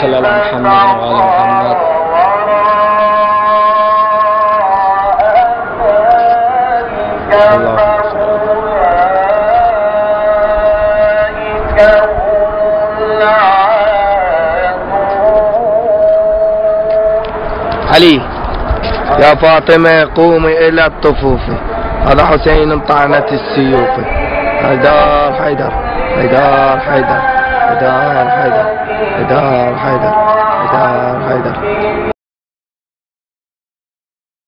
صل على محمد وعلى محمد. علي يا فاطمة قومي إلى الطفوف، هذا حسين طعنت السيوف. حيدر حيدر حيدر حيدر حيدر حيدر حيدر حيدر حيدر حيدر.